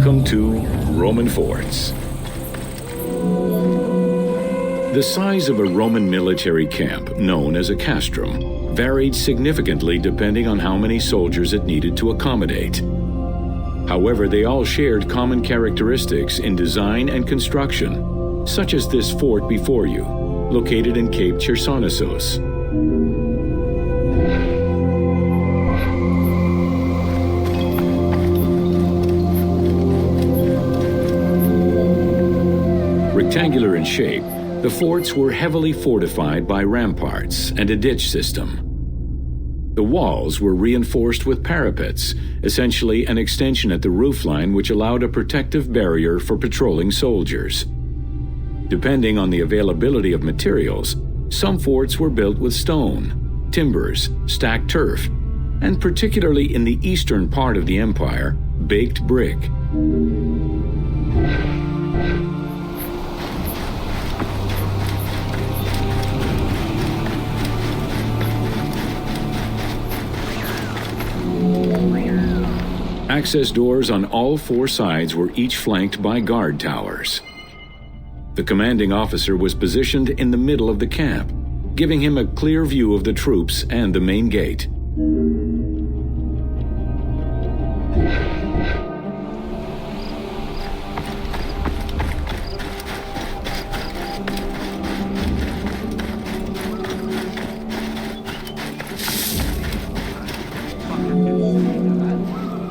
Welcome to Roman forts. The size of a Roman military camp, known as a castrum, varied significantly depending on how many soldiers it needed to accommodate. However, they all shared common characteristics in design and construction, such as this fort before you, located in Cape Chersonesos. Rectangular in shape, the forts were heavily fortified by ramparts and a ditch system. The walls were reinforced with parapets, essentially an extension at the roofline which allowed a protective barrier for patrolling soldiers. Depending on the availability of materials, some forts were built with stone, timbers, stacked turf, and particularly in the eastern part of the empire, baked brick. Access doors on all four sides were each flanked by guard towers. The commanding officer was positioned in the middle of the camp, giving him a clear view of the troops and the main gate.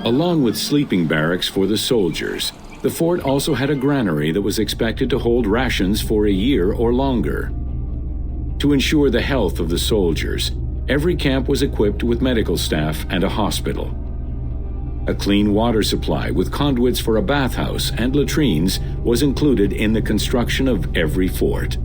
Along with sleeping barracks for the soldiers, the fort also had a granary that was expected to hold rations for a year or longer. To ensure the health of the soldiers, every camp was equipped with medical staff and a hospital. A clean water supply with conduits for a bathhouse and latrines was included in the construction of every fort.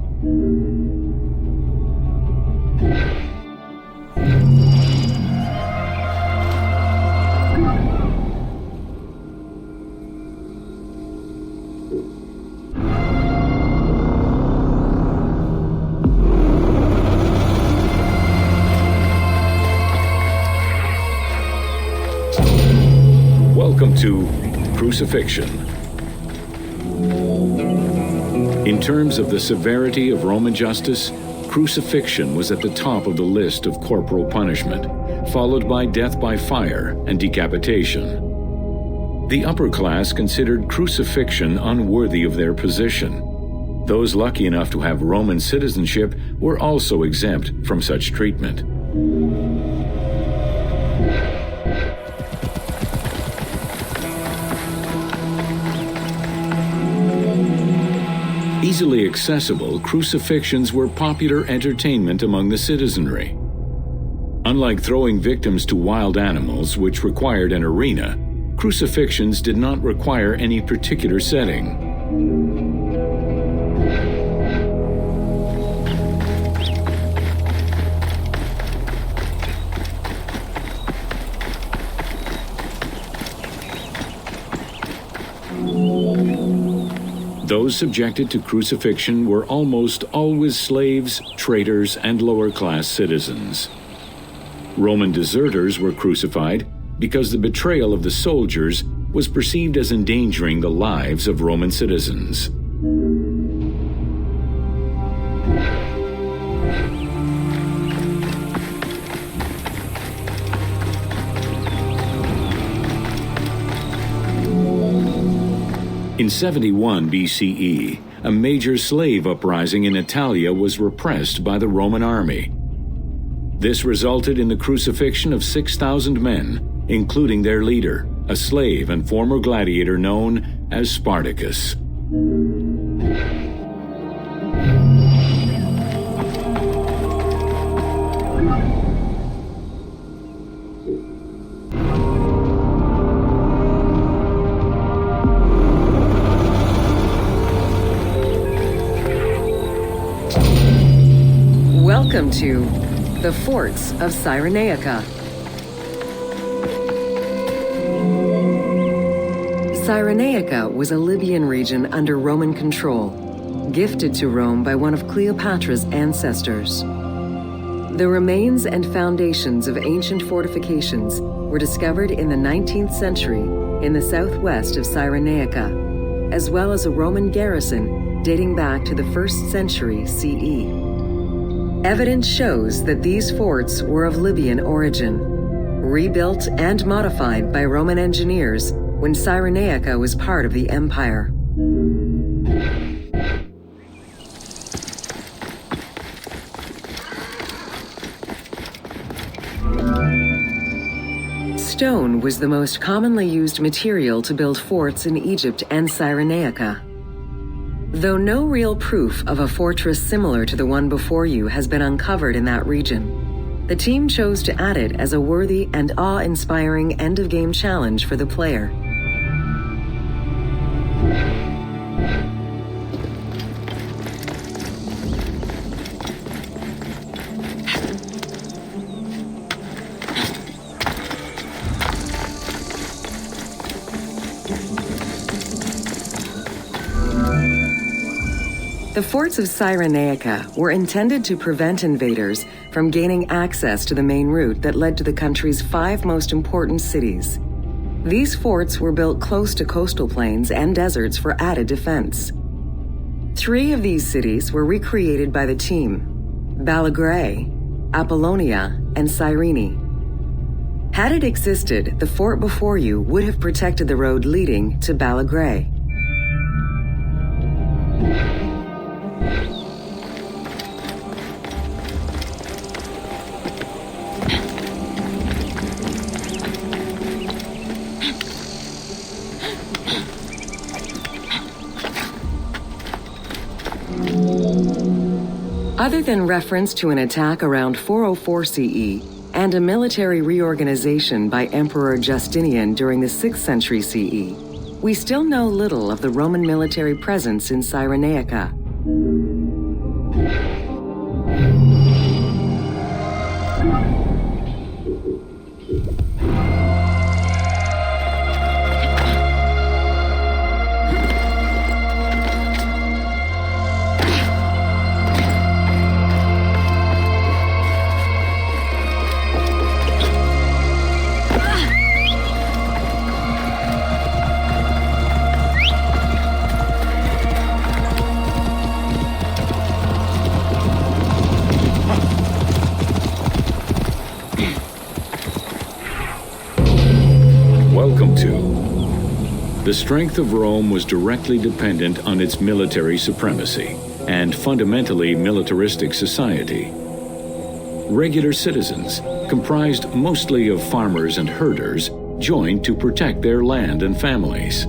Welcome to crucifixion. In terms of the severity of Roman justice, crucifixion was at the top of the list of corporal punishment, followed by death by fire and decapitation. The upper class considered crucifixion unworthy of their position. Those lucky enough to have Roman citizenship were also exempt from such treatment. Easily accessible, crucifixions were popular entertainment among the citizenry. Unlike throwing victims to wild animals, which required an arena, crucifixions did not require any particular setting. Those subjected to crucifixion were almost always slaves, traitors, and lower-class citizens. Roman deserters were crucified because the betrayal of the soldiers was perceived as endangering the lives of Roman citizens. In 71 BCE, a major slave uprising in Italia was repressed by the Roman army. This resulted in the crucifixion of 6,000 men, including their leader, a slave and former gladiator known as Spartacus. Welcome to the Forts of Cyrenaica. Cyrenaica was a Libyan region under Roman control, gifted to Rome by one of Cleopatra's ancestors. The remains and foundations of ancient fortifications were discovered in the 19th century in the southwest of Cyrenaica, as well as a Roman garrison dating back to the 1st century CE. Evidence shows that these forts were of Libyan origin, rebuilt and modified by Roman engineers when Cyrenaica was part of the empire. Stone was the most commonly used material to build forts in Egypt and Cyrenaica. Though no real proof of a fortress similar to the one before you has been uncovered in that region, the team chose to add it as a worthy and awe-inspiring end-of-game challenge for the player. The forts of Cyrenaica were intended to prevent invaders from gaining access to the main route that led to the country's 5 most important cities. These forts were built close to coastal plains and deserts for added defense. 3 of these cities were recreated by the team: Balagrae, Apollonia, and Cyrene. Had it existed, the fort before you would have protected the road leading to Balagrae. Other than reference to an attack around 404 CE and a military reorganization by Emperor Justinian during the 6th century CE, we still know little of the Roman military presence in Cyrenaica. The strength of Rome was directly dependent on its military supremacy and fundamentally militaristic society. Regular citizens, comprised mostly of farmers and herders, joined to protect their land and families.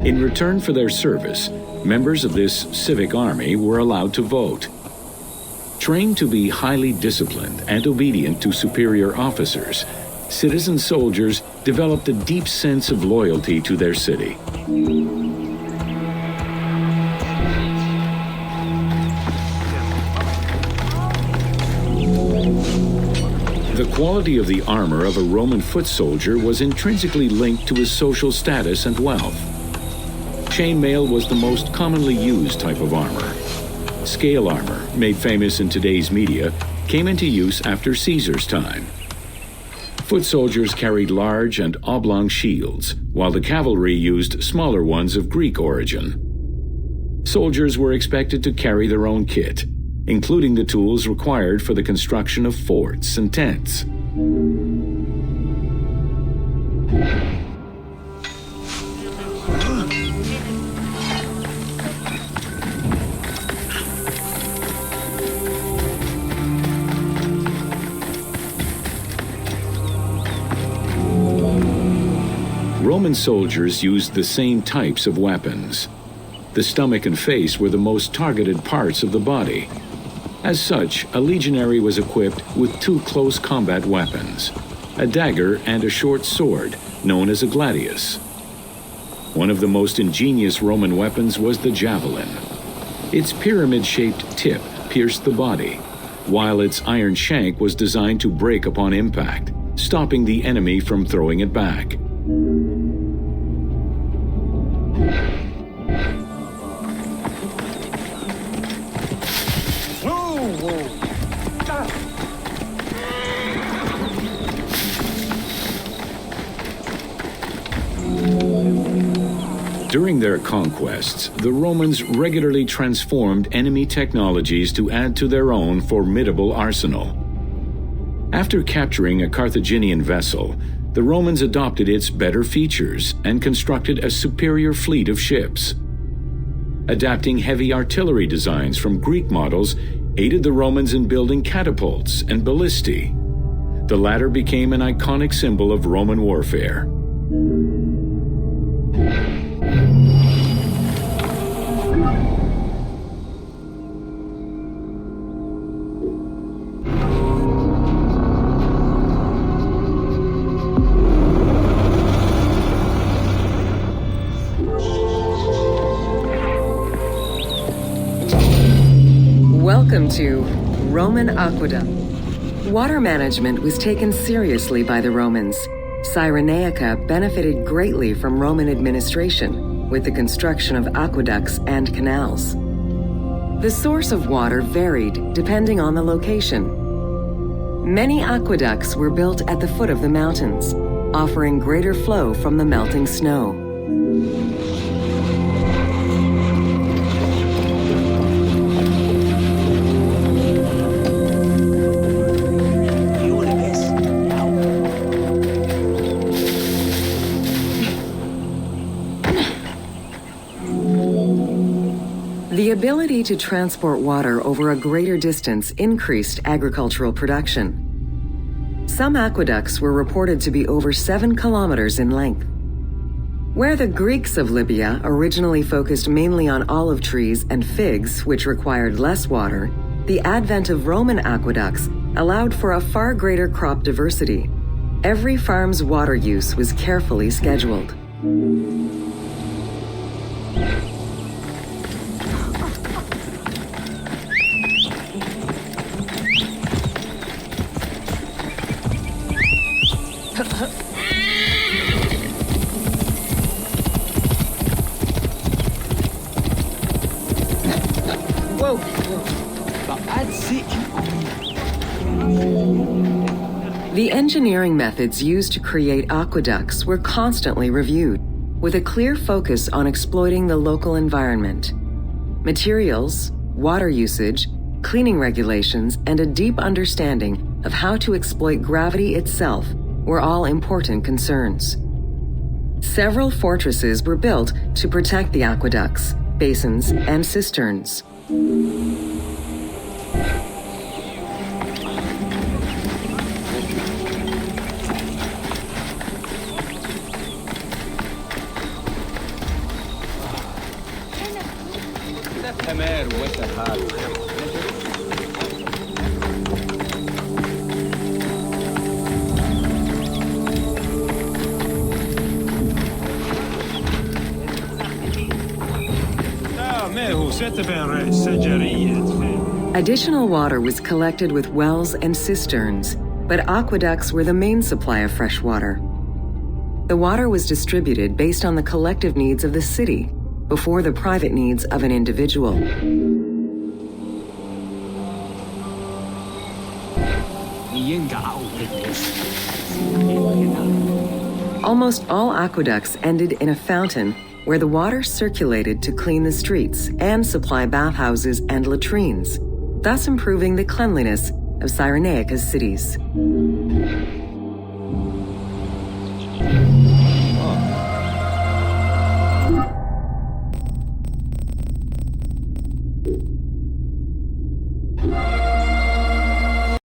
In return for their service, members of this civic army were allowed to vote. Trained to be highly disciplined and obedient to superior officers, citizen soldiers developed a deep sense of loyalty to their city. The quality of the armor of a Roman foot soldier was intrinsically linked to his social status and wealth. Chainmail was the most commonly used type of armor. Scale armor, made famous in today's media, came into use after Caesar's time. Foot soldiers carried large and oblong shields, while the cavalry used smaller ones of Greek origin. Soldiers were expected to carry their own kit, including the tools required for the construction of forts and tents. Roman soldiers used the same types of weapons. The stomach and face were the most targeted parts of the body. As such, a legionary was equipped with 2 close combat weapons, a dagger and a short sword, known as a gladius. One of the most ingenious Roman weapons was the javelin. Its pyramid-shaped tip pierced the body, while its iron shank was designed to break upon impact, stopping the enemy from throwing it back. During their conquests, the Romans regularly transformed enemy technologies to add to their own formidable arsenal. After capturing a Carthaginian vessel, the Romans adopted its better features and constructed a superior fleet of ships. Adapting heavy artillery designs from Greek models aided the Romans in building catapults and ballistae. The latter became an iconic symbol of Roman warfare. Welcome to Roman Aqueduct. Water management was taken seriously by the Romans. Cyrenaica benefited greatly from Roman administration with the construction of aqueducts and canals. The source of water varied depending on the location. Many aqueducts were built at the foot of the mountains, offering greater flow from the melting snow. The ability to transport water over a greater distance increased agricultural production. Some aqueducts were reported to be over 7 kilometers in length. Where the Greeks of Libya originally focused mainly on olive trees and figs, which required less water, the advent of Roman aqueducts allowed for a far greater crop diversity. Every farm's water use was carefully scheduled. The engineering methods used to create aqueducts were constantly reviewed, with a clear focus on exploiting the local environment. Materials, water usage, cleaning regulations, and a deep understanding of how to exploit gravity itself were all important concerns. Several fortresses were built to protect the aqueducts, basins, and cisterns. Additional water was collected with wells and cisterns, but aqueducts were the main supply of fresh water. The water was distributed based on the collective needs of the city before the private needs of an individual. Almost all aqueducts ended in a fountain where the water circulated to clean the streets and supply bathhouses and latrines, thus improving the cleanliness of Cyrenaica's cities.